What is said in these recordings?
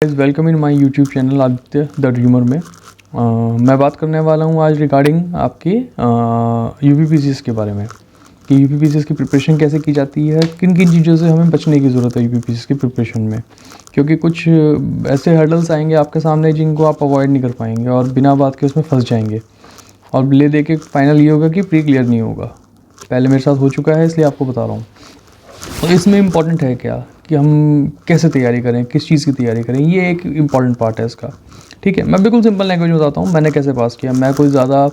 Welcome in my YouTube channel Aditya the dreamer में। मैं बात करने वाला हूँ आज रिगार्डिंग आपके यूपीपीसीएस के बारे में कि यूपीपीसीएस की प्रिपरेशन कैसे की जाती है, किन किन चीज़ों से हमें बचने की ज़रूरत है यूपीपीसीएस की प्रिपरेशन में, क्योंकि कुछ ऐसे हर्डल्स आएंगे आपके सामने जिनको आप अवॉइड नहीं कर पाएंगे और बिना बात के उसमें फंस जाएंगे और ले दे के फाइनल ये होगा कि प्री क्लियर नहीं होगा। पहले मेरे साथ हो चुका है इसलिए आपको बता रहा हूँ। और इसमें इम्पॉर्टेंट है क्या कि हम कैसे तैयारी करें, किस चीज़ की तैयारी करें, ये एक इम्पॉर्टेंट पार्ट है इसका। ठीक है, मैं बिल्कुल सिंपल लैंग्वेज में बताता हूँ मैंने कैसे पास किया। मैं कोई ज़्यादा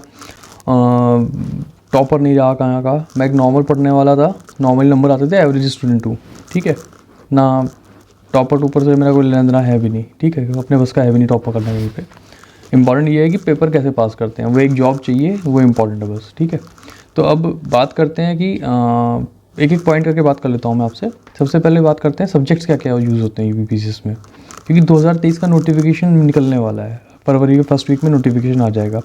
टॉपर नहीं रहा कहाँ का, मैं एक नॉर्मल पढ़ने वाला था, नॉर्मल नंबर आते थे, एवरेज स्टूडेंट हूँ। ठीक है ना, टॉपर टूपर से मेरा कोई लेना देना है भी नहीं। ठीक है, अपने बस का है भी नहीं टॉपर करने कहीं पे। इंपॉर्टेंट ये है कि पेपर कैसे पास करते हैं, वो एक जॉब चाहिए, वो इम्पॉर्टेंट है बस। ठीक है, तो अब बात करते हैं कि एक एक पॉइंट करके बात कर लेता हूँ मैं आपसे। सबसे पहले बात करते हैं सब्जेक्ट्स क्या क्या यूज़ होते हैं यूपीपीसीएस में, क्योंकि 2023 का नोटिफिकेशन निकलने वाला है। फरवरी के फर्स्ट वीक में नोटिफिकेशन आ जाएगा।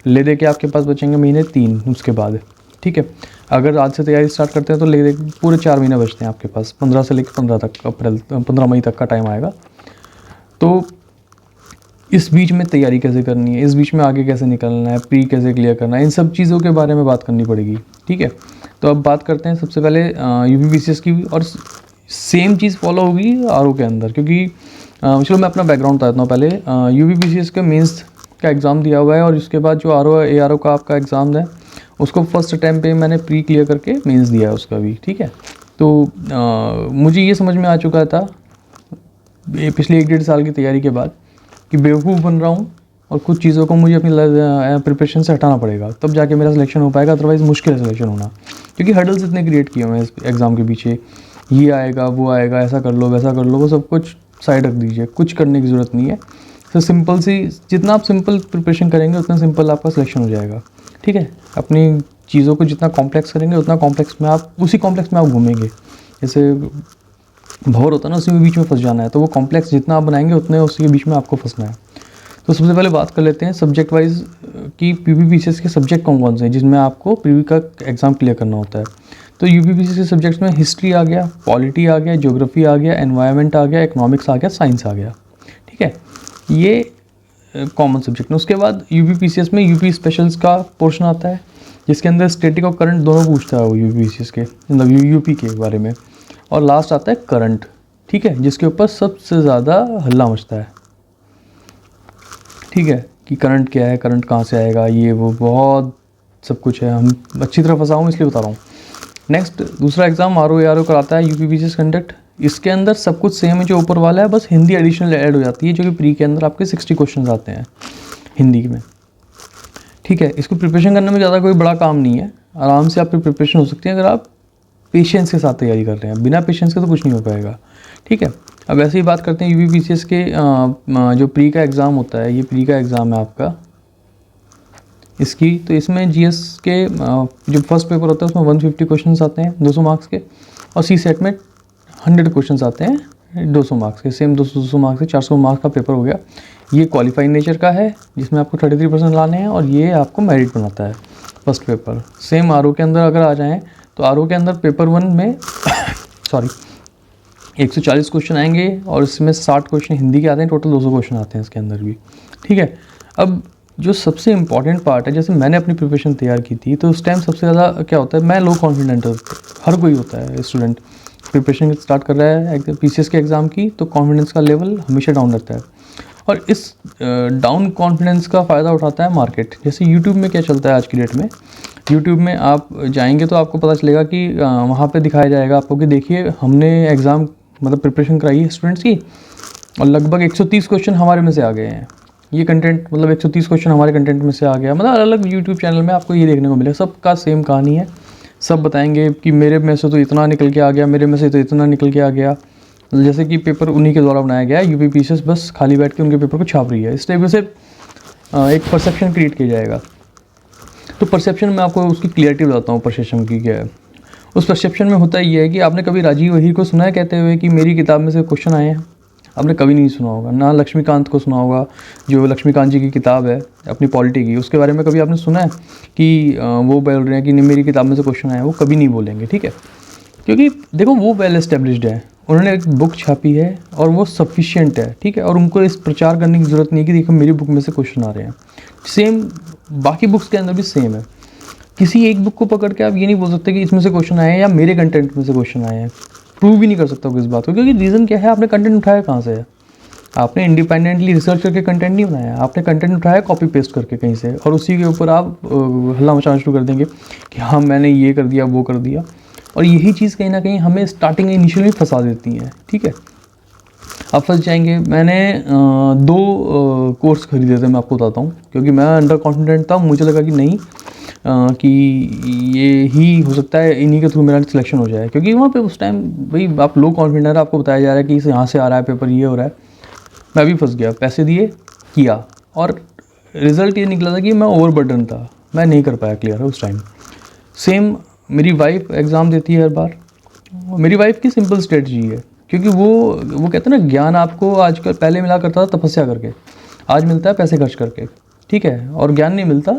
ले दे के आपके पास बचेंगे महीने 3 उसके बाद। ठीक है, अगर आज से तैयारी स्टार्ट करते हैं तो ले दे पूरे 4 महीने बचते हैं आपके पास। 15 से लेकर 15 तक, अप्रैल 15 मई तक का टाइम आएगा। तो इस बीच में तैयारी कैसे करनी है, इस बीच में आगे कैसे निकलना है, प्री कैसे क्लियर करना है, इन सब चीज़ों के बारे में बात करनी पड़ेगी। ठीक है, तो अब बात करते हैं सबसे पहले यूपीपीसीएस की, और सेम चीज़ फॉलो होगी आरओ के अंदर, क्योंकि चलो मैं अपना बैकग्राउंड बता देता हूँ पहले। यूपीपीसीएस का मेंस का एग्ज़ाम दिया हुआ है और उसके बाद जो आरओ एआरओ का आपका एग्ज़ाम है उसको फर्स्ट अटैम्प्ट पे मैंने प्री क्लियर करके मेंस दिया है उसका भी। ठीक है, तो मुझे ये समझ में आ चुका था पिछले 1-1.5 साल की तैयारी के बाद कि बेवकूफ़ बन रहा हूँ और कुछ चीज़ों को मुझे अपनी प्रिपरेशन से हटाना पड़ेगा, तब जाके मेरा सिलेक्शन हो पाएगा। अदरवाइज़ मुश्किल है सिलेक्शन होना, क्योंकि हर्डल्स इतने क्रिएट किए हुए हैं इस एग्ज़ाम के पीछे। ये आएगा, वो आएगा, ऐसा कर लो, वैसा कर लो, वो सब कुछ साइड रख दीजिए, कुछ करने की ज़रूरत नहीं है। तो सिंपल सी, जितना आप सिंपल प्रिपरेशन करेंगे उतना सिंपल आपका सिलेक्शन हो जाएगा। ठीक है, अपनी चीज़ों को जितना कॉम्प्लेक्स करेंगे उतना कॉम्प्लेक्स में आप, उसी कॉम्प्लेक्स में आप घूमेंगे। जैसे भौर होता है ना, उसी में बीच में फंस जाना है। तो वो कॉम्प्लेक्स जितना आप बनाएंगे उतने उसी के बीच में आपको फंसना है। तो सबसे पहले बात कर लेते हैं सब्जेक्ट वाइज कि यूपीपीसीएस के सब्जेक्ट कौन कौन से हैं जिसमें आपको प्रीव्यू का एग्ज़ाम क्लियर करना होता है। तो यूपीपीसीएस के सब्जेक्ट्स में हिस्ट्री आ गया, पॉलिटी आ गया, ज्योग्राफी आ गया, एनवायरनमेंट आ गया, इकोनॉमिक्स आ गया, साइंस आ गया। ठीक है, ये कॉमन सब्जेक्ट है। उसके बाद यूपीपीसीएस में यूपी स्पेशल्स का पोर्शन आता है, जिसके अंदर स्टैटिक और करंट दोनों पूछता है वो यूपीपीसीएस के, मतलब यूपी के बारे में। और लास्ट आता है करंट। ठीक है, जिसके ऊपर सबसे ज़्यादा हल्ला मचता है। ठीक है, कि करंट क्या है, करंट कहाँ से आएगा, ये वो बहुत सब कुछ है। हम अच्छी तरह फंसा हूँ इसलिए बता रहा हूँ। नेक्स्ट दूसरा एग्जाम आरओ एआरओ कराता है यूपीपीसीएस कंडक्ट। इसके अंदर सब कुछ सेम है जो ऊपर वाला है, बस हिंदी एडिशनल ऐड हो जाती है, जो कि प्री के अंदर आपके 60 क्वेश्चन आते हैं हिंदी में। ठीक है, इसको प्रिपरेशन करने में ज़्यादा कोई बड़ा काम नहीं है, आराम से आपकी प्रिपरेशन हो सकती है अगर आप पेशेंस के साथ तैयारी कर रहे हैं। बिना पेशेंस के तो कुछ नहीं हो पाएगा। ठीक है, अब ऐसे ही बात करते हैं यूपीपीसीएस के जो प्री का एग्ज़ाम होता है, ये प्री का एग्ज़ाम है आपका इसकी। तो इसमें जीएस के जो फर्स्ट पेपर होता है उसमें 150 क्वेश्चंस आते हैं 200 मार्क्स के, और सी सेट में 100 क्वेश्चंस आते हैं 200 मार्क्स के। सेम 200 मार्क्स से 400 मार्क्स का पेपर हो गया। ये क्वालिफाइंग नेचर का है जिसमें आपको 33% लाने हैं, और ये आपको मेरिट बनाता है फर्स्ट पेपर। सेम आरओ के अंदर अगर आ जाएँ तो आरओ के अंदर पेपर 1 में सॉरी 140 क्वेश्चन आएंगे और इसमें 60 क्वेश्चन हिंदी के आते हैं, टोटल 200 क्वेश्चन आते हैं इसके अंदर भी। ठीक है, अब जो सबसे इम्पॉर्टेंट पार्ट है, जैसे मैंने अपनी प्रिपरेशन तैयार की थी तो उस टाइम सबसे ज़्यादा क्या होता है, मैं लो कॉन्फिडेंट, हर कोई होता है स्टूडेंट प्रिपरेशन स्टार्ट कर रहा है पीसीएस के एग्ज़ाम की, तो कॉन्फिडेंस का लेवल हमेशा डाउन रहता है। और इस डाउन कॉन्फिडेंस का फ़ायदा उठाता है मार्केट। जैसे यूट्यूब में क्या चलता है आज की डेट में, यूट्यूब में आप जाएंगे तो आपको पता चलेगा कि वहाँ पे दिखाया जाएगा आपको कि देखिए हमने एग्ज़ाम मतलब प्रिपरेशन कराई है स्टूडेंट्स की, और लगभग 130 क्वेश्चन हमारे में से आ गए हैं। ये कंटेंट मतलब 130 क्वेश्चन हमारे कंटेंट में से आ गया। मतलब अलग अलग यूट्यूब चैनल में आपको ये देखने को मिलेगा, सबका सेम कहानी है। सब बताएंगे कि मेरे में से तो इतना निकल के आ गया, मेरे में से तो इतना निकल के आ गया। जैसे कि पेपर उन्हीं के द्वारा बनाया गया है, यूपीपीसीएस बस खाली बैठ के उनके पेपर को छाप रही है। इस टाइप से एक परसेप्शन क्रिएट किया जाएगा। तो परसेप्शन में आपको उसकी क्लियरिटी बताता हूँ परसेप्शन की क्या है। उस परसेप्शन में होता ये है कि आपने कभी राजीव वहीर को सुना है कहते हुए कि मेरी किताब में से क्वेश्चन आए हैं? आपने कभी नहीं सुना होगा। ना लक्ष्मीकांत को सुना होगा, जो लक्ष्मीकांत जी की किताब है अपनी पॉलिटी की, उसके बारे में कभी आपने सुना है कि वो बोल रहे हैं कि नहीं मेरी किताब में से क्वेश्चन आए हैं? वो कभी नहीं बोलेंगे। ठीक है, क्योंकि देखो वो वेल एस्टेब्लिश्ड है, उन्होंने एक बुक छापी है और वो सफिशिएंट है, ठीक है, और उनको इस प्रचार करने की ज़रूरत नहीं है कि देखो मेरी बुक में से क्वेश्चन आ रहे हैं। सेम बाकी बुक्स के अंदर भी सेम है। किसी एक बुक को पकड़ के आप ये नहीं बोल सकते कि इसमें से क्वेश्चन आए हैं या मेरे कंटेंट में से क्वेश्चन आए हैं। प्रूव भी नहीं कर सकता इस बात को, क्योंकि रीज़न क्या है, आपने कंटेंट उठाया कहाँ से है। आपने इंडिपेंडेंटली रिसर्च करके कंटेंट नहीं बनाया, आपने कंटेंट उठाया कॉपी पेस्ट करके कहीं से, और उसी के ऊपर आप हल्ला मचाना शुरू कर देंगे कि हाँ मैंने ये कर दिया वो कर दिया। और यही चीज़ कहीं ना कहीं हमें स्टार्टिंग इनिशियली फंसा देती हैं, ठीक है। आप फंस जाएंगे। मैंने 2 कोर्स खरीदे थे, मैं आपको बताता हूँ, क्योंकि मैं अंडर कॉन्फिडेंट था। मुझे लगा कि नहीं कि ये ही हो सकता है, इन्हीं के थ्रू मेरा सिलेक्शन हो जाए, क्योंकि वहाँ पे उस टाइम भाई आप लो कॉन्फिडेंट है, आपको बताया जा रहा है कि यहाँ से आ रहा है पेपर, ये हो रहा है। मैं भी फंस गया, पैसे दिए किया, और रिज़ल्ट ये निकला था कि मैं ओवरबर्डन था, मैं नहीं कर पाया क्लियर उस टाइम। सेम मेरी वाइफ एग्ज़ाम देती है हर बार। मेरी वाइफ की सिंपल स्ट्रेटजी है, क्योंकि वो कहते हैं ना, ज्ञान आपको आजकल पहले मिला करता था तपस्या करके, आज मिलता है पैसे खर्च करके, ठीक है। और ज्ञान नहीं मिलता,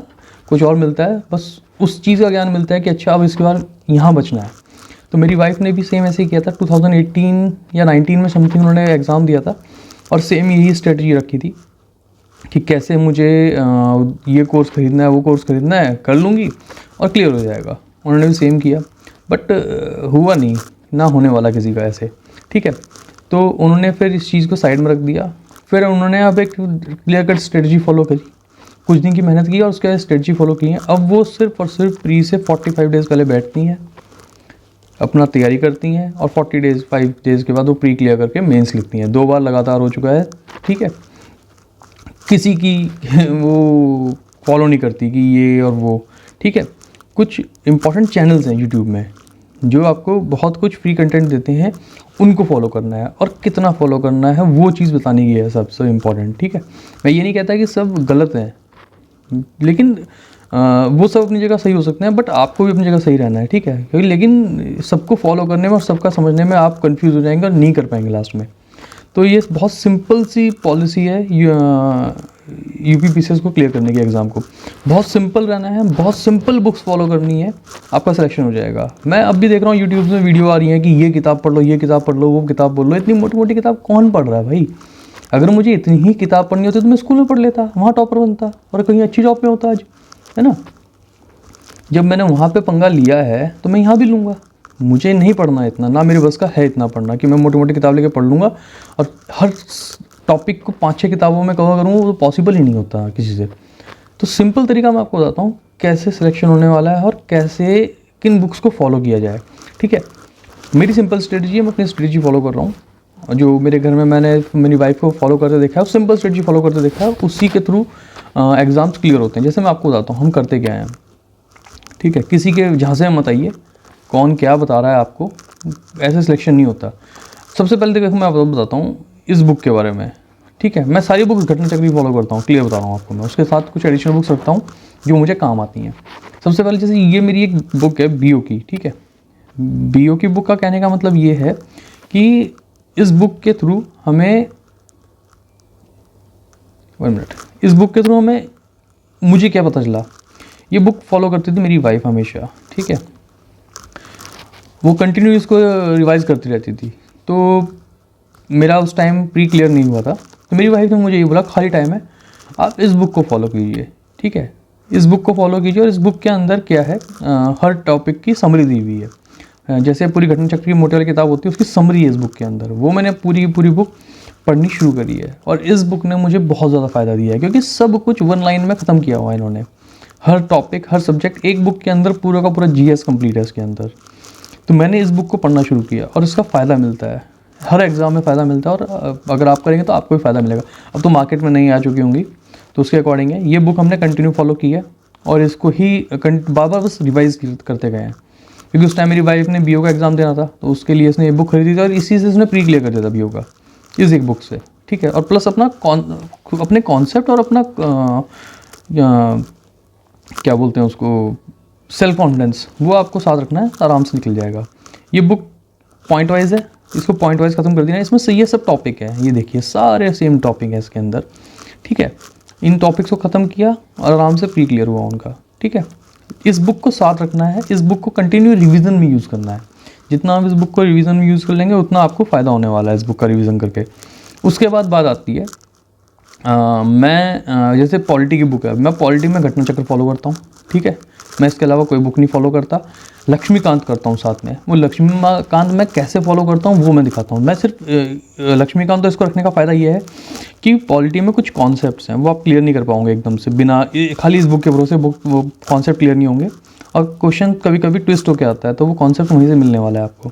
कुछ और मिलता है, बस उस चीज़ का ज्ञान मिलता है कि अच्छा अब इसके बाद यहाँ बचना है। तो मेरी वाइफ ने भी सेम ऐसे ही किया था। 2018 या 19 में समथिंग उन्होंने एग्ज़ाम दिया था, और सेम यही स्ट्रेटजी रखी थी कि कैसे मुझे ये कोर्स ख़रीदना है, वो कोर्स ख़रीदना है, कर लूँगी और क्लियर हो जाएगा। उन्होंने भी सेम किया, बट हुआ नहीं, ना होने वाला किसी का ऐसे, ठीक है। तो उन्होंने फिर इस चीज़ को साइड में रख दिया। फिर उन्होंने अब एक क्लियर कट स्ट्रेटजी फॉलो करी, कुछ दिन की मेहनत की और उसके बाद स्ट्रेटजी फॉलो की है। अब वो सिर्फ और सिर्फ प्री से 45 डेज़ पहले बैठती हैं, अपना तैयारी करती हैं, और 5 डेज़ के बाद वो प्री क्लियर करके मेंस लिखती हैं। 2 बार लगातार हो चुका है, ठीक है। किसी की वो फॉलो नहीं करती कि ये और वो, ठीक है। कुछ इंपॉर्टेंट चैनल्स हैं यूट्यूब में जो आपको बहुत कुछ फ्री कंटेंट देते हैं, उनको फॉलो करना है, और कितना फॉलो करना है वो चीज़ बताने की है सबसे इम्पॉर्टेंट, ठीक है। मैं ये नहीं कहता कि सब गलत हैं, लेकिन वो सब अपनी जगह सही हो सकते हैं, बट आपको भी अपनी जगह सही रहना है, ठीक है। क्योंकि लेकिन सबको फॉलो करने में और सबका समझने में आप कंफ्यूज हो जाएंगे और नहीं कर पाएंगे लास्ट में। तो ये बहुत सिंपल सी पॉलिसी है UPPCS को क्लियर करने के एग्ज़ाम को। बहुत सिंपल रहना है, बहुत सिंपल बुक्स फॉलो करनी है, आपका सिलेक्शन हो जाएगा। मैं अब भी देख रहा हूँ यूट्यूब में वीडियो आ रही है कि ये किताब पढ़ लो, ये किताब पढ़ लो, वो किताब पढ़ लो। इतनी मोटी मोटी किताब कौन पढ़ रहा है भाई? अगर मुझे इतनी ही किताब पढ़नी होती तो मैं स्कूल में पढ़ लेता, वहाँ टॉपर बनता और कहीं अच्छी जॉब में होता आज, है ना। जब मैंने वहाँ पे पंगा लिया है तो मैं यहाँ भी लूँगा। मुझे नहीं पढ़ना है इतना, ना मेरे बस का है इतना पढ़ना कि मैं मोटी मोटी किताब लेके पढ़ लूँगा और हर टॉपिक को 5-6 किताबों में कवर करूँगा, वो पॉसिबल ही नहीं होता किसी से। तो सिंपल तरीका मैं आपको बताता हूँ कैसे सिलेक्शन होने वाला है और कैसे किन बुक्स को फॉलो किया जाए, ठीक है। मेरी सिंपल स्ट्रेटजी है, मैं अपनी स्ट्रेटजी फॉलो कर रहा हूँ। जो मेरे घर में मैंने मेरी वाइफ को फॉलो करते देखा है, उस सिंपल स्ट्रेटजी फॉलो करते देखा है, उसी के थ्रू एग्ज़ाम्स क्लियर होते हैं। जैसे मैं आपको बताता हूँ हम करते क्या हैं, ठीक है। किसी के झांसे में मत आइए, कौन क्या बता रहा है आपको, ऐसे सिलेक्शन नहीं होता। सबसे पहले देखो मैं आपको बताता हूँ इस बुक के बारे में, ठीक है। मैं सारी बुक्स घटना चक्र फॉलो करता हूँ, क्लियर बता रहा हूँ आपको मैं। उसके साथ कुछ एडिशनल बुक्स रखता हूँ जो मुझे काम आती हैं। सबसे पहले जैसे ये मेरी एक बुक है BO की, ठीक है। BO की बुक का कहने का मतलब ये है कि इस बुक के थ्रू हमें 1 मिनट, इस बुक के थ्रू हमें मुझे क्या पता चला, ये बुक फॉलो करती थी मेरी वाइफ हमेशा, ठीक है। वो कंटिन्यू इसको रिवाइज करती रहती थी। तो मेरा उस टाइम प्री क्लियर नहीं हुआ था, तो मेरी वाइफ ने मुझे ये बोला खाली टाइम है आप इस बुक को फॉलो कीजिए, ठीक है। इस बुक को फॉलो कीजिए और इस बुक के अंदर क्या है, हर टॉपिक की समरी दी हुई है। जैसे पूरी घटना चक्र की मोटी वाली किताब होती है, उसकी समरी है इस बुक के अंदर। वो मैंने पूरी बुक पढ़नी शुरू करी है और इस बुक ने मुझे बहुत ज़्यादा फ़ायदा दिया है, क्योंकि सब कुछ 1 लाइन में ख़त्म किया हुआ है इन्होंने। हर टॉपिक, हर सब्जेक्ट एक बुक के अंदर पूरा का पूरा GS कंप्लीट है इसके अंदर। तो मैंने इस बुक को पढ़ना शुरू किया और इसका फ़ायदा मिलता है, हर एग्ज़ाम में फ़ायदा मिलता है, और अगर आप करेंगे तो आपको भी फ़ायदा मिलेगा। अब तो मार्केट में नहीं आ चुकी होंगी, तो उसके अकॉर्डिंग है। ये बुक हमने कंटिन्यू फॉलो की है और इसको ही बार बार बस रिवाइज़ करते गए हैं, क्योंकि उस टाइम मेरी वाइफ ने BO का एग्ज़ाम देना था, तो उसके लिए इसने ये बुक खरीदी थी और इसी से इसने प्री क्लियर कर दिया था BO का, इस एक बुक से, ठीक है। और प्लस अपने कॉन्सेप्ट और अपना क्या बोलते हैं उसको, सेल्फ कॉन्फिडेंस, वो आपको साथ रखना है, आराम से निकल जाएगा। ये बुक पॉइंट वाइज है, इसको पॉइंट वाइज ख़त्म कर देना है। इसमें से ये सब टॉपिक है, ये देखिए सारे सेम टॉपिक है इसके अंदर, ठीक है। इन टॉपिक्स को ख़त्म किया और आराम से प्री क्लियर हुआ उनका, ठीक है। इस बुक को साथ रखना है, इस बुक को कंटिन्यू रिवीजन में यूज़ करना है। जितना आप इस बुक को रिवीजन में यूज़ कर लेंगे उतना आपको फ़ायदा होने वाला है इस बुक का रिवीजन करके। उसके बाद बात आती है जैसे पॉलिटी की बुक है, मैं पॉलिटी में घटना चक्र फॉलो करता हूँ, ठीक है। मैं इसके अलावा कोई बुक नहीं फॉलो करता। लक्ष्मीकांत करता हूँ साथ में। वो लक्ष्मीकांत मैं कैसे फॉलो करता हूँ वो मैं दिखाता हूँ। मैं सिर्फ लक्ष्मीकांत तो इसको रखने का फ़ायदा ये है कि पॉलिटी में कुछ कॉन्सेप्ट्स हैं वो आप क्लियर नहीं कर पाओगे एकदम से, बिना खाली इस बुक के भरोसे वो कॉन्सेप्ट क्लियर नहीं होंगे, और क्वेश्चन कभी कभी ट्विस्ट होकर आता है, तो वो कॉन्सेप्ट वहीं से मिलने वाला है आपको।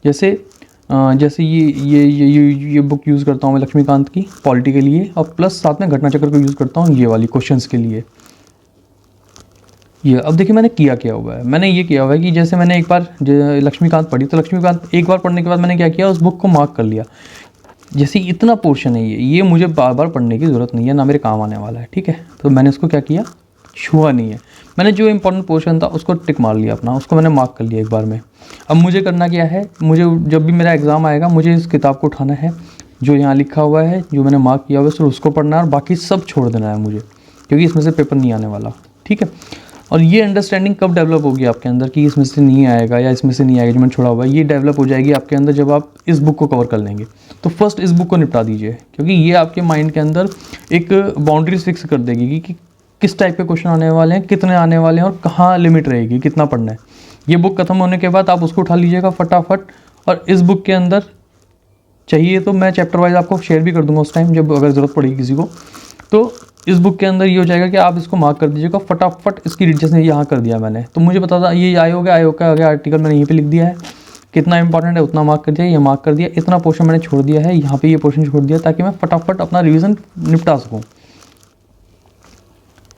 जैसे ये बुक यूज़ करता हूँ मैं लक्ष्मीकांत की पॉलिटी के लिए, और प्लस साथ में घटना चक्र को यूज़ करता हूँ ये वाली क्वेश्चंस के लिए। ये अब देखिए मैंने क्या हुआ है, मैंने ये किया हुआ है कि जैसे मैंने एक बार लक्ष्मीकांत पढ़ी, तो लक्ष्मीकांत एक बार पढ़ने के बाद मैंने क्या किया, उस बुक को मार्क कर लिया। जैसे इतना पोर्शन है ये मुझे बार बार पढ़ने की ज़रूरत नहीं है, ना मेरे काम आने वाला है, ठीक है। तो मैंने इसको क्या किया, छुआ नहीं है। मैंने जो इंपॉर्टेंट पोर्शन था उसको टिक मार लिया अपना, उसको मैंने मार्क कर लिया एक बार में। अब मुझे करना क्या है, मुझे जब भी मेरा एग्ज़ाम आएगा मुझे इस किताब को उठाना है, जो यहाँ लिखा हुआ है, जो मैंने मार्क किया हुआ है सिर्फ उसको पढ़ना है, और बाकी सब छोड़ देना है मुझे, क्योंकि इसमें से पेपर नहीं आने वाला, ठीक है। और ये अंडरस्टैंडिंग कब डेवलप होगी आपके अंदर कि इसमें से नहीं आएगा या इसमें से नहीं आएगा जो मैंने छोड़ा हुआ है, ये डेवलप हो जाएगी आपके अंदर जब आप इस बुक को कवर कर लेंगे। तो फर्स्ट इस बुक को निपटा दीजिए, क्योंकि ये आपके माइंड के अंदर एक बाउंड्रीज फिक्स कर देगी कि किस टाइप के क्वेश्चन आने वाले हैं, कितने आने वाले हैं, और कहाँ लिमिट रहेगी, कितना पढ़ना है। ये बुक खत्म होने के बाद आप उसको उठा लीजिएगा फटाफट, और इस बुक के अंदर चाहिए तो मैं चैप्टर वाइज आपको शेयर भी कर दूंगा उस टाइम जब अगर ज़रूरत पड़ेगी किसी को। तो इस बुक के अंदर ये हो जाएगा कि आप इसको मार्क कर दीजिएगा फटाफट। इसकी जैसे यहाँ कर दिया मैंने, तो मुझे पता था ये आयोग का आगे आर्टिकल मैंने यहीं पे लिख दिया है, कितना इंपॉर्टेंट है उतना मार्क कर दिया, ये मार्क कर दिया, इतना पोर्शन मैंने छोड़ दिया है, यहाँ पे ये पोर्शन छोड़ दिया, ताकि मैं फटाफट अपना रिवीजन निपटा सकूँ,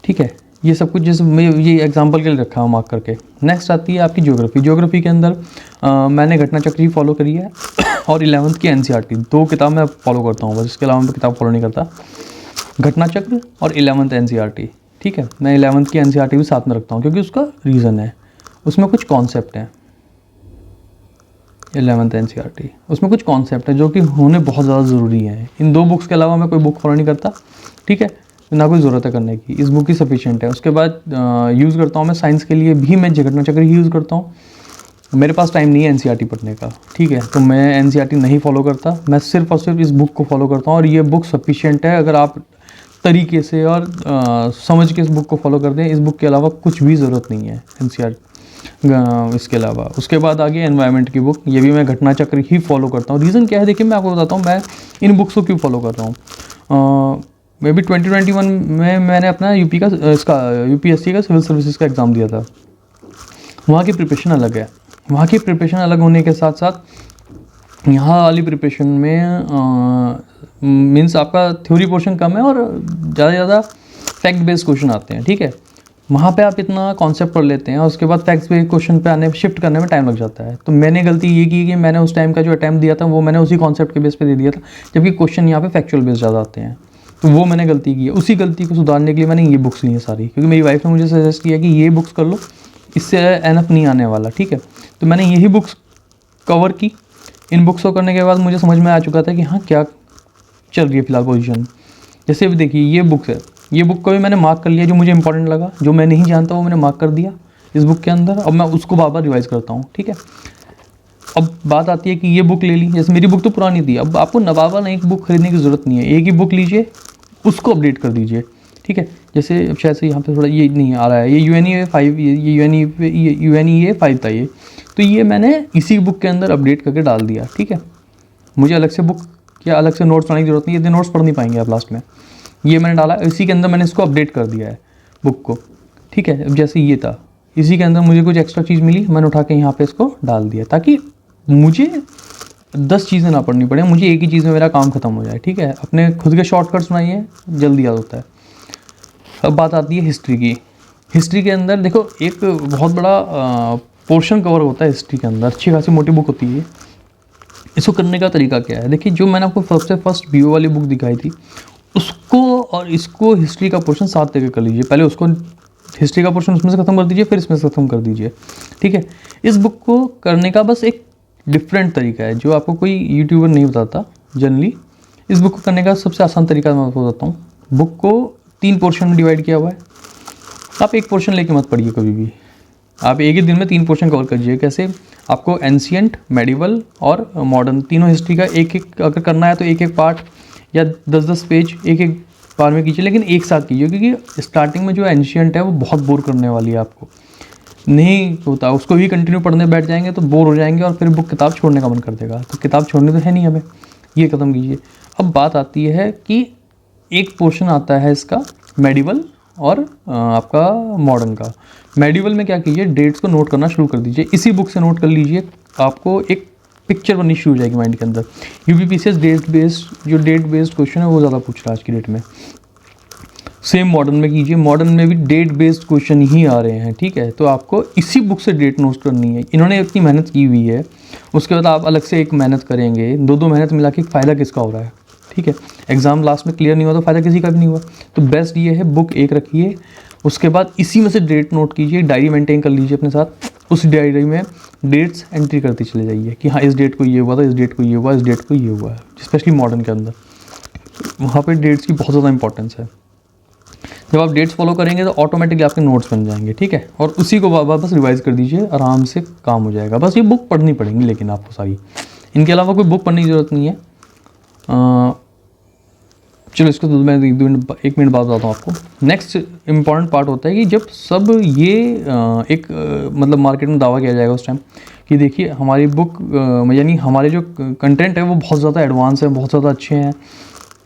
ठीक है। ये सब कुछ जैसे मैं ये एग्जांपल के लिए रखा हूँ मार्क करके। नेक्स्ट आती है आपकी ज्योग्राफी के अंदर मैंने घटना चक्र ही फॉलो करी है और 11th की एनसीईआरटी, 2 किताब मैं फॉलो करता हूँ बस, इसके अलावा मैं किताब फॉलो नहीं करता। घटना चक्र और 11th एनसीईआरटी, ठीक है। मैं 11th की एनसीईआरटी भी साथ में रखता हूँ क्योंकि उसका रीज़न है, उसमें कुछ कॉन्सेप्ट हैं। 11th एनसीईआरटी उसमें कुछ कॉन्सेप्ट है जो कि होने बहुत ज़्यादा ज़रूरी है। इन 2 बुक्स के अलावा मैं कोई बुक फॉलो नहीं करता, ठीक है, ना कोई ज़रूरत है करने की, इस बुक की सफिशिएंट है। उसके बाद यूज़ करता हूँ मैं साइंस के लिए भी मैं घटना चक्र ही यूज़ करता हूँ। मेरे पास टाइम नहीं है एनसीईआरटी पढ़ने का, ठीक है, तो मैं एनसीईआरटी नहीं फॉलो करता, मैं सिर्फ और सिर्फ इस बुक को फॉलो करता हूँ, और ये बुक सफिशिएंट है। अगर आप तरीके से और समझ के इस बुक को फॉलो कर दें, इस बुक के अलावा कुछ भी ज़रूरत नहीं है एनसीईआरटी इसके अलावा। उसके बाद आगे एनवायरनमेंट की बुक, ये भी मैं घटना चक्र ही फॉलो करता हूँ। रीज़न क्या है देखिए, मैं आपको बताता हूँ मैं इन बुक्स को क्यों फॉलो कर रहा हूँ। मे बी 2021 में मैंने अपना यूपीएससी का सिविल सर्विसेज का एग्ज़ाम दिया था। वहाँ की प्रिपरेशन अलग है, वहाँ की प्रिपरेशन अलग होने के साथ साथ यहाँ वाली प्रिपरेशन में मीन्स आपका थ्योरी पोर्शन कम है और ज़्यादा से ज़्यादा फैक्ट बेस्ड क्वेश्चन आते हैं, ठीक है। वहाँ पे आप इतना कॉन्सेप्ट पढ़ लेते हैं और उसके बाद फैक्ट्स बेस्ड क्वेश्चन पे शिफ्ट करने में टाइम लग जाता है। तो मैंने गलती ये की कि मैंने उस टाइम का जो अटैम्प्ट दिया था वो मैंने उसी कॉन्सेप्ट के बेस पे दे दिया था, जबकि क्वेश्चन यहाँ पे फैक्चुअल बेस्ड ज़्यादा आते हैं। तो वो मैंने गलती की है, उसी गलती को सुधारने के लिए मैंने ये बुक्स ली हैं सारी, क्योंकि मेरी वाइफ ने मुझे सजेस्ट किया कि ये बुक्स कर लो, इससे एनफ नहीं आने वाला, ठीक है। तो मैंने यही बुक्स कवर की। इन बुक्स को करने के बाद मुझे समझ में आ चुका था कि हाँ क्या चल रही है फिलहाल पोजीशन। जैसे अभी देखिए ये बुक्स है, ये बुक को भी मैंने मार्क कर लिया, जो मुझे इंपॉर्टेंट लगा, जो मैं नहीं जानता वो मैंने मार्क कर दिया इस बुक के अंदर। अब मैं उसको बार बार रिवाइज़ करता हूँ, ठीक है। अब बात आती है कि ये बुक ले ली, जैसे मेरी बुक तो पुरानी थी, अब आपको नवाबा एक बुक खरीदने की ज़रूरत नहीं है, एक ही बुक लीजिए, उसको अपडेट कर दीजिए, ठीक है। जैसे शायद से यहाँ पे थोड़ा ये नहीं आ रहा है, ये UNEA 5 ये UNEA 5 था ये, तो ये मैंने इसी बुक के अंदर अपडेट करके डाल दिया, ठीक है। मुझे अलग से बुक या अलग से नोट्स बनाने की ज़रूरत नहीं है, ये नोट्स पढ़ नहीं पाएंगे आप लास्ट में। ये मैंने डाला, इसी के अंदर मैंने इसको अपडेट कर दिया है बुक को, ठीक है। अब जैसे ये था, इसी के अंदर मुझे कुछ एक्स्ट्रा चीज़ मिली, मैंने उठा के यहाँ पे इसको डाल दिया, ताकि मुझे 10 चीज़ें ना पढ़नी पड़े, मुझे एक ही चीज़ में मेरा काम खत्म हो जाए, ठीक है। अपने खुद के शॉर्टकट्स बनाइए, जल्दी याद होता है। अब बात आती है हिस्ट्री की। हिस्ट्री के अंदर देखो एक बहुत बड़ा पोर्शन कवर होता है हिस्ट्री के अंदर, अच्छी खासी मोटी बुक होती है। इसको करने का तरीका क्या है, देखिए जो मैंने आपको सबसे फर्स्ट BO वाली बुक दिखाई थी, उसको और इसको हिस्ट्री का पोर्शन साथ लेकर कर लीजिए। पहले उसको हिस्ट्री का पोर्शन उसमें से ख़त्म कर दीजिए, फिर इसमें से ख़त्म कर दीजिए, ठीक है। इस बुक को करने का बस एक डिफरेंट तरीका है जो आपको कोई यूट्यूबर नहीं बताता जनरली। इस बुक को करने का सबसे आसान तरीका मैं आपको बताता हूँ। बुक को 3 पोर्शन में डिवाइड किया हुआ है, आप एक पोर्शन लेके मत पढ़िए कभी भी, आप एक ही दिन में 3 पोर्शन कवर करिए। कैसे? आपको एंशिएंट, मेडिवल और मॉडर्न तीनों हिस्ट्री का एक एक अगर करना है तो एक एक पार्ट या 10-10 पेज एक एक बार में कीजिए, लेकिन एक साथ कीजिए, क्योंकि स्टार्टिंग में जो एंशिएंट है वो बहुत बोर करने वाली है आपको, नहीं होता। उसको भी कंटिन्यू पढ़ने बैठ जाएंगे तो बोर हो जाएंगे और फिर बुक किताब छोड़ने का मन कर देगा, तो किताब छोड़नी तो है नहीं हमें, ये ख़त्म कीजिए। अब बात आती है कि एक पोर्शन आता है इसका मेडिवल और आपका मॉडर्न का। मेडिवल में क्या कीजिए, डेट्स को नोट करना शुरू कर दीजिए, इसी बुक से नोट कर लीजिए, आपको एक पिक्चर बननी शुरू हो जाएगी माइंड के अंदर। यूपीपीसीएस डेट बेस्ड, जो डेट बेस्ड क्वेश्चन है वो ज़्यादा पूछ रहा है आज की डेट में। सेम मॉडर्न में कीजिए, मॉडर्न में भी डेट बेस्ड क्वेश्चन ही आ रहे हैं, ठीक है। तो आपको इसी बुक से डेट नोट करनी है, इन्होंने इतनी मेहनत की हुई है, उसके बाद आप अलग से एक मेहनत करेंगे, दो मेहनत मिला के फ़ायदा किसका हो रहा है, ठीक है। एग्जाम लास्ट में क्लियर नहीं हुआ तो फ़ायदा किसी का भी नहीं हुआ। तो बेस्ट ये है, बुक एक रखिए, उसके बाद इसी में से डेट नोट कीजिए, डायरी मेंटेन कर लीजिए अपने साथ, उस डायरी में डेट्स एंट्री करते चले जाइए कि हाँ इस डेट को ये हुआ था, इस डेट को ये हुआ, इस डेट को ये हुआ है। स्पेशली मॉडर्न के अंदर वहाँ पे डेट्स की बहुत ज़्यादा इंपॉर्टेंस है। जब आप डेट्स फॉलो करेंगे तो ऑटोमेटिकली आपके नोट्स बन जाएंगे, ठीक है। और उसी को वापस रिवाइज कर दीजिए, आराम से काम हो जाएगा। बस ये बुक पढ़नी पड़ेंगी लेकिन आपको सारी, इनके अलावा कोई बुक पढ़ने की ज़रूरत नहीं है। चलो इसको तो मैं एक मिनट बाद बताता हूँ आपको। नेक्स्ट इम्पॉर्टेंट पार्ट होता है कि जब सब ये एक मतलब मार्केट में दावा किया जाएगा उस टाइम कि देखिए हमारी बुक यानी हमारे जो कंटेंट है वो बहुत ज़्यादा एडवांस है, बहुत ज़्यादा अच्छे हैं,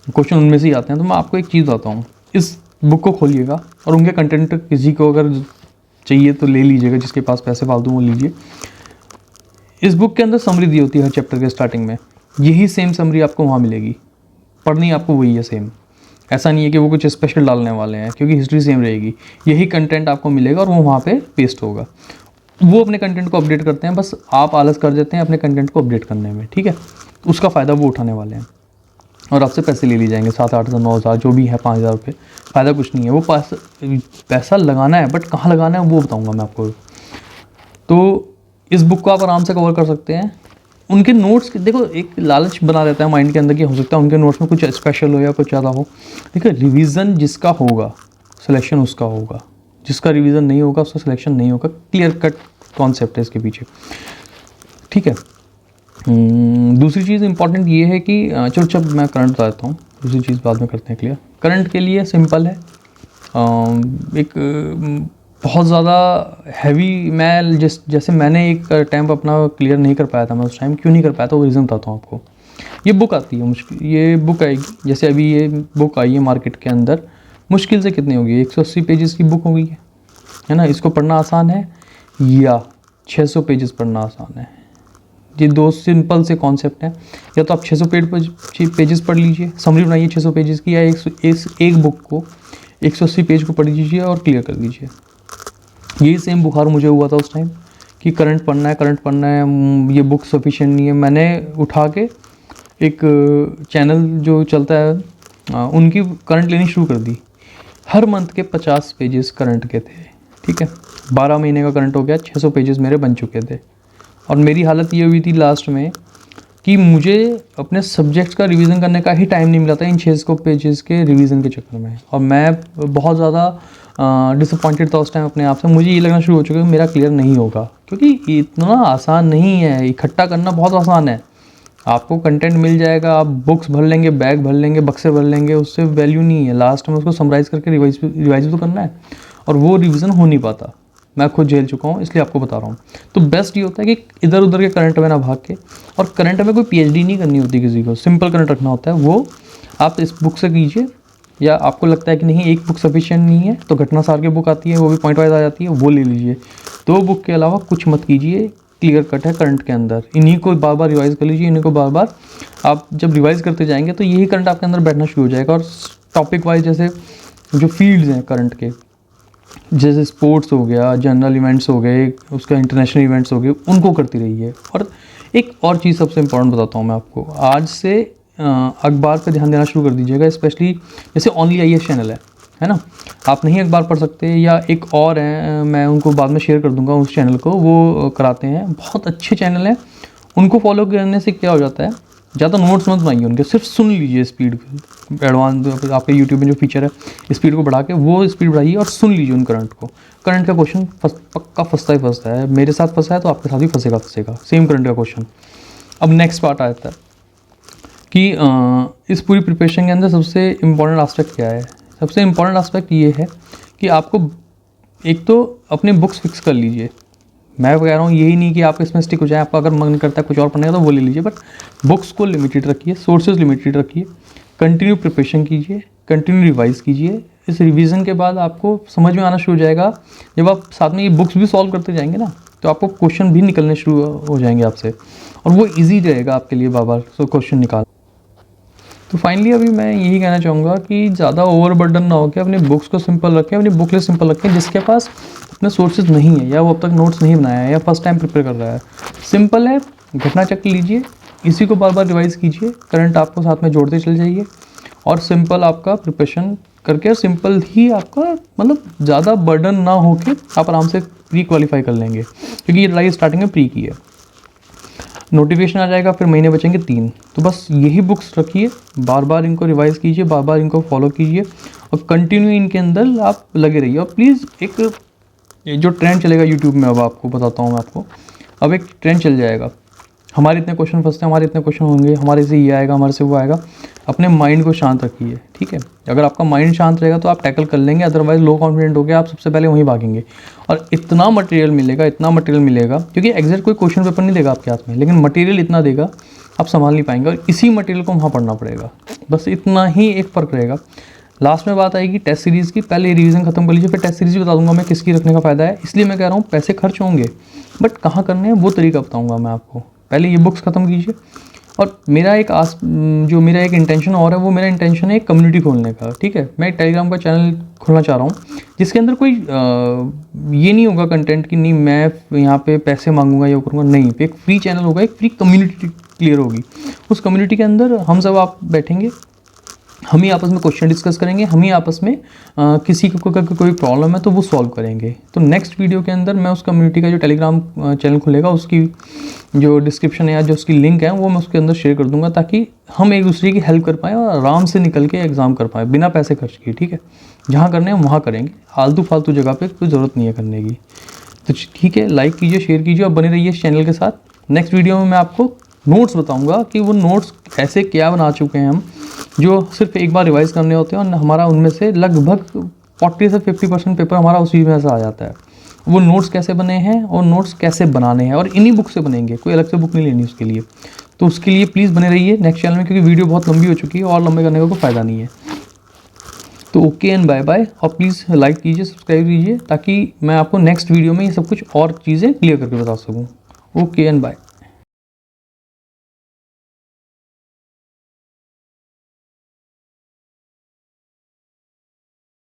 क्वेश्चन उनमें से ही आते हैं। तो मैं आपको एक चीज़ बताता हूँ, इस बुक को खोलिएगा और उनके कंटेंट किसी को अगर चाहिए तो ले लीजिएगा, जिसके पास पैसे फालतू वो लीजिए। इस बुक के अंदर समरी दी होती है हर चैप्टर के स्टार्टिंग में, यही सेम समरी आपको वहाँ मिलेगी, पढ़नी आपको वही है सेम। ऐसा नहीं है कि वो कुछ स्पेशल डालने वाले हैं, क्योंकि हिस्ट्री सेम रहेगी, यही कंटेंट आपको मिलेगा और वो वहाँ पे पेस्ट होगा। वो अपने कंटेंट को अपडेट करते हैं, बस आप आलस कर देते हैं अपने कंटेंट को अपडेट करने में, ठीक है। उसका फ़ायदा वो उठाने वाले हैं और आपसे पैसे ले जाएंगे 7-8 हज़ार 9 हज़ार जो भी है 5 हज़ार रुपये। फ़ायदा कुछ नहीं है, वो पैसा लगाना है, बट कहाँ लगाना है वो बताऊँगा मैं आपको। तो इस बुक को आप आराम से कवर कर सकते हैं। उनके नोट्स देखो, एक लालच बना रहता है माइंड के अंदर कि हो सकता है उनके नोट्स में कुछ स्पेशल हो या कुछ ज़्यादा हो। देखिए रिवीजन जिसका होगा सिलेक्शन उसका होगा, जिसका रिवीजन नहीं होगा उसका सिलेक्शन नहीं होगा। क्लियर कट कॉन्सेप्ट है इसके पीछे, ठीक है। दूसरी चीज़ इंपॉर्टेंट ये है कि चलो जब मैं करंट बता देता हूँ, दूसरी चीज़ बाद में करते हैं क्लियर। करंट के लिए सिंपल है, एक बहुत ज़्यादा हैवी, मैं जैसे मैंने एक टाइम अपना क्लियर नहीं कर पाया था, मैं उस टाइम क्यों नहीं कर पाया था वो रीज़न बताता हूँ आपको। ये बुक आती है मुश्किल, ये बुक आएगी, जैसे अभी ये बुक आई है मार्केट के अंदर, मुश्किल से कितनी होगी, 180 पेजेस की बुक हो गई है ना। इसको पढ़ना आसान है या 600 पेजेस पढ़ना आसान है? ये दो सिंपल से कॉन्सेप्ट हैं। या तो आप 600 पेजेस पढ़ लीजिए, समरी बनाइए 600 पेजेस की, या एक बुक को 180 पेज को पढ़ लीजिए और क्लियर कर लीजिए। यही सेम बुखार मुझे हुआ था उस टाइम कि करंट पढ़ना है, ये बुक सफिशिएंट नहीं है। मैंने उठा के एक चैनल जो चलता है उनकी करंट लेनी शुरू कर दी। हर मंथ के 50 पेजेस करंट के थे, ठीक है। 12 महीने का करंट हो गया, 600 पेजेस मेरे बन चुके थे। और मेरी हालत ये हुई थी लास्ट में कि मुझे अपने सब्जेक्ट्स का रिवीजन करने का ही टाइम नहीं मिला था इन 600 पेजेस के रिवीजन के चक्कर में। और मैं बहुत ज़्यादा डिसअपॉइंटेड था उस टाइम अपने आप से। मुझे ये लगना शुरू हो चुका है कि मेरा क्लियर नहीं होगा, क्योंकि इतना आसान नहीं है। इकट्ठा करना बहुत आसान है, आपको कंटेंट मिल जाएगा, आप बुक्स भर लेंगे, बैग भर लेंगे, बक्से भर लेंगे, उससे वैल्यू नहीं है। लास्ट में उसको समराइज़ करके रिवाइज तो करना है, और वो रिवीजन हो नहीं पाता। मैं खुद झेल चुका हूँ, इसलिए आपको बता रहा हूँ। तो बेस्ट ये होता है कि इधर उधर के करंट में ना भाग के, और करंट में कोई पीएचडी नहीं करनी होती किसी को, सिंपल करंट रखना होता है। वो आप इस बुक से कीजिए, या आपको लगता है कि नहीं एक बुक सफिशिएंट नहीं है तो घटना सार की बुक आती है, वो भी पॉइंट वाइज आ जाती है, वो ले लीजिए। 2 बुक के अलावा कुछ मत कीजिए, क्लियर कट है करंट के अंदर। इन्हीं को बार बार रिवाइज़ कर लीजिए, इन्हीं को बार बार आप जब रिवाइज़ करते जाएंगे तो यही करंट आपके अंदर बैठना शुरू हो जाएगा। और टॉपिक वाइज जैसे जो फील्ड्स हैं करंट के, जैसे स्पोर्ट्स हो गया, जनरल इवेंट्स हो गए, उसका इंटरनेशनल इवेंट्स हो गए, उनको करती रहिए। और एक और चीज़ सबसे इम्पोर्टेंट बताता हूँ मैं आपको, आज से अखबार पे ध्यान देना शुरू कर दीजिएगा। स्पेशली जैसे ओनली आईएएस चैनल है ना, आप नहीं अखबार पढ़ सकते, या एक और है, मैं उनको बाद में शेयर कर दूंगा उस चैनल को, वो कराते हैं, बहुत अच्छे चैनल हैं। उनको फॉलो करने से क्या हो जाता है ज़्यादा नोट्स मत बनाइए उनके, सिर्फ सुन लीजिए स्पीड। एडवांस आपके यूट्यूब में जो फीचर है स्पीड को बढ़ा के वो स्पीड बढ़ाइए और सुन लीजिए उन करंट को। करंट का क्वेश्चन पक्का फंसता ही फंसता है, मेरे साथ फंसा है तो आपके साथ भी फंसेगा सेम करंट का क्वेश्चन। अब नेक्स्ट पार्ट आता है कि इस पूरी प्रिपरेशन के अंदर सबसे इम्पॉर्टेंट आस्पेक्ट क्या है। सबसे इम्पॉर्टेंट आस्पेक्ट ये है कि आपको एक तो अपने बुक्स फिक्स कर लीजिए। मैं कह रहा हूँ यही नहीं कि आप इसमें स्टिक हो जाए, आपका अगर मन करता है कुछ और पढ़ने का तो वो ले लीजिए, बट बुक्स को लिमिटेड रखिए, सोर्सेज लिमिटेड रखिए, कंटिन्यू प्रिपरेशन कीजिए, कंटिन्यू रिवाइज कीजिए। इस रिवीजन के बाद आपको समझ में आना शुरू हो जाएगा। जब आप साथ में ये बुक्स भी सॉल्व करते जाएंगे ना तो आपको क्वेश्चन भी निकलने शुरू हो जाएंगे आपसे, और वो ईजी रहेगा आपके लिए बार बार क्वेश्चन निकाल। तो फाइनली अभी मैं यही कहना चाहूँगा कि ज़्यादा ओवरबर्डन ना होकर अपनी बुक्स को सिंपल रखें, अपनी बुक लिस्ट सिंपल रखें। जिसके पास अपने सोर्सेज नहीं है या वो अब तक नोट्स नहीं बनाया है या फर्स्ट टाइम प्रिपेयर कर रहा है, सिंपल है, घटना चक्र लीजिए, इसी को बार बार रिवाइज कीजिए, करंट आपको साथ में जोड़ते चल जाइए और सिंपल आपका प्रिपरेशन करके सिंपल ही आपका मतलब ज़्यादा बर्डन ना होके आप आराम से प्री क्वालिफाई कर लेंगे, क्योंकि ये लड़ाई स्टार्टिंग में प्री की है। नोटिफिकेशन आ जाएगा, फिर महीने बचेंगे 3। तो बस यही बुक्स रखिए, बार बार इनको रिवाइज कीजिए, बार बार इनको फॉलो कीजिए और कंटिन्यू इनके अंदर आप लगे रहिए। और प्लीज़ एक जो ट्रेंड चलेगा यूट्यूब में, अब आपको बताता हूँ मैं आपको, अब एक ट्रेंड चल जाएगा, हमारे इतने क्वेश्चन फंसते हैं, हमारे इतने क्वेश्चन होंगे, हमारे से ये आएगा, हमारे से वो आएगा। अपने माइंड को शांत रखिए, ठीक है। अगर आपका माइंड शांत रहेगा तो आप टैकल कर लेंगे, अदरवाइज लो कॉन्फिडेंट हो गया आप सबसे पहले वहीं भागेंगे। और इतना मटेरियल मिलेगा, क्योंकि एग्जैक्ट कोई क्वेश्चन पेपर नहीं देगा आपके हाथ में, लेकिन मटेरियल इतना देगा आप संभाल नहीं पाएंगे, और इसी मटेरियल को वहाँ पढ़ना पड़ेगा। बस इतना ही एक फ़र्क रहेगा। लास्ट में बात आएगी टेस्ट सीरीज़ की, पहले रिवीजन खत्म कर लीजिए, फिर टेस्ट सीरीज़ बता दूंगा मैं किसकी रखने का फ़ायदा है। इसलिए मैं कह रहा हूँ पैसे खर्च होंगे, बट कहाँ करने हैं वो तरीका बताऊँगा मैं आपको। पहले ये बुक्स ख़त्म कीजिए। और मेरा एक इंटेंशन और है, वो मेरा इंटेंशन है एक कम्युनिटी खोलने का, ठीक है। मैं एक टेलीग्राम का चैनल खोलना चाह रहा हूँ जिसके अंदर कोई ये नहीं होगा कंटेंट कि नहीं मैं यहाँ पे पैसे मांगूंगा या करूँगा, नहीं। एक फ्री चैनल होगा, एक फ्री कम्युनिटी क्लियर होगी। उस कम्युनिटी के अंदर हम सब आप बैठेंगे, हम ही आपस में क्वेश्चन डिस्कस करेंगे, हम ही आपस में किसी को कोई प्रॉब्लम है तो वो सॉल्व करेंगे। तो नेक्स्ट वीडियो के अंदर मैं उस कम्युनिटी का जो टेलीग्राम चैनल खुलेगा उसकी जो डिस्क्रिप्शन है या जो उसकी लिंक है वो मैं उसके अंदर शेयर कर दूंगा, ताकि हम एक दूसरे की हेल्प कर पाएँ और आराम से निकल के एग्ज़ाम कर पाएँ बिना पैसे खर्च किए, ठीक है। जहाँ करने हैं वहाँ करेंगे, आलतू फालतू जगह पर कोई ज़रूरत नहीं है करने की। तो ठीक है, लाइक कीजिए, शेयर कीजिए और बने रहिए इस चैनल के साथ। नेक्स्ट वीडियो में मैं आपको नोट्स बताऊंगा कि वो नोट्स ऐसे क्या बना चुके हैं हम, जो सिर्फ एक बार रिवाइज करने होते हैं और हमारा उनमें से लगभग 40 से 50% पेपर हमारा उसी में से आ जाता है। वो नोट्स कैसे बने हैं और नोट्स कैसे बनाने हैं, और इन्हीं बुक से बनेंगे, कोई अलग से बुक नहीं लेनी उसके लिए। तो उसके लिए प्लीज़ बने रहिए नेक्स्ट चैनल में, क्योंकि वीडियो बहुत लंबी हो चुकी है और लंबे करने का कोई फ़ायदा नहीं है। तो ओके एंड बाय बाय, और प्लीज़ लाइक कीजिए, सब्सक्राइब कीजिए, ताकि मैं आपको नेक्स्ट वीडियो में ये सब कुछ और चीज़ें क्लियर करके बता सकूँ। Okay and bye.